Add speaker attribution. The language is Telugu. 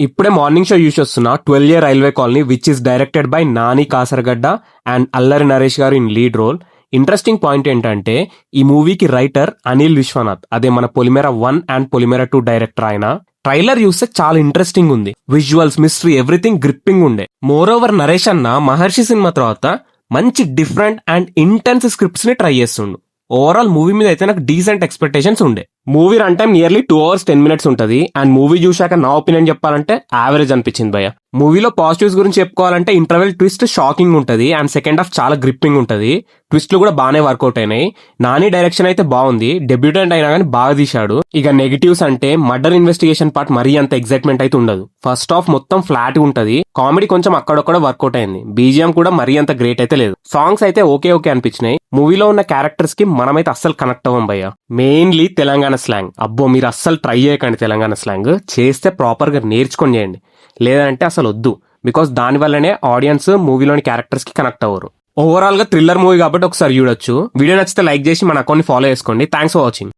Speaker 1: ఇప్పుడే మార్నింగ్ షో చూసి వస్తున్నా 12 railway colony which is directed by Nani Kasaragadda and Allari Naresh గారు in lead role. Interesting point ఏంటంటే ఈ మూవీకి రైటర్ అనిల్ విశ్వనాథ్, అదే మన పొలిమేర 1 అండ్ పొలిమేర 2 డైరెక్టర్ ఆయన. ట్రైలర్ చూస్తే చాలా ఇంట్రెస్టింగ్ ఉంది, విజువల్స్, మిస్టరీ, ఎవ్రీథింగ్ గ్రిప్పింగ్ ఉండే. మోర్ ఓవర్ నరేష్ అన్న మహర్షి సినిమా తర్వాత మంచి డిఫరెంట్ అండ్ ఇంటెన్స్ స్క్రిప్ట్స్ ని ట్రై చేస్తుండు. ఓవరాల్ మూవీ మీద అయితే నాకు డీసెంట్ ఎక్స్పెక్టేషన్స్ ఉండే. Movie run time nearly 2 hours 10 minutes ఉంటుంది. అండ్ మూవీ చూశాక నా ఒపీనియన్ చెప్పాలంటే యావరేజ్ అనిపించింది భయ్య. మూవీలో పాజిటివ్స్ గురించి చెప్పుకోవాలంటే ఇంటర్వెల్ ట్విస్ట్ షాకింగ్ ఉంటుంది అండ్ సెకండ్ హాఫ్ చాలా గ్రిప్పింగ్ ఉంటుంది. ట్విస్ట్లు కూడా బాగానే వర్కౌట్ అయినాయి. నాని డైరెక్షన్ అయితే బాగుంది, డెబ్యూటెంట్ అయినా కానీ బాగా తీశాడు. ఇక నెగిటివ్స్ అంటే మర్డర్ ఇన్వెస్టిగేషన్ పార్ట్ మరీ అంత ఎక్సైట్మెంట్ అయితే ఉండదు. ఫస్ట్ హాఫ్ మొత్తం ఫ్లాట్ ఉంటది, కామెడీ కొంచెం అక్కడొక్కడ వర్కౌట్ అయింది. బీజిఎం కూడా మరీ అంత గ్రేట్ అయితే లేదు. సాంగ్స్ అయితే ఓకే అనిపించినాయి. మూవీలో ఉన్న క్యారెక్టర్స్ కి మనమైతే అస్సలు కనెక్ట్ అవ్వం భయ్య. మెయిన్లీ తెలంగాణ స్లాంగ్, అబ్బో మీరు అస్సలు ట్రై చేయకండి. తెలంగాణ స్లాంగ్ చేస్తే ప్రాపర్ గా నేర్చుకొని చేయండి, లేదంటే అసలు వద్దు. బికాస్ దాని వల్లనే ఆడియన్స్ మూవీలోని క్యారెక్టర్స్ కి కనెక్ట్ అవ్వరు. ఓవరాల్ గా థ్రిల్లర్ మూవీ కాబట్టి ఒకసారి చూడొచ్చు. వీడియో నచ్చితే లైక్ చేసి మన అకౌంట్ ని ఫాలో చేసుకోండి. Thanks for watching.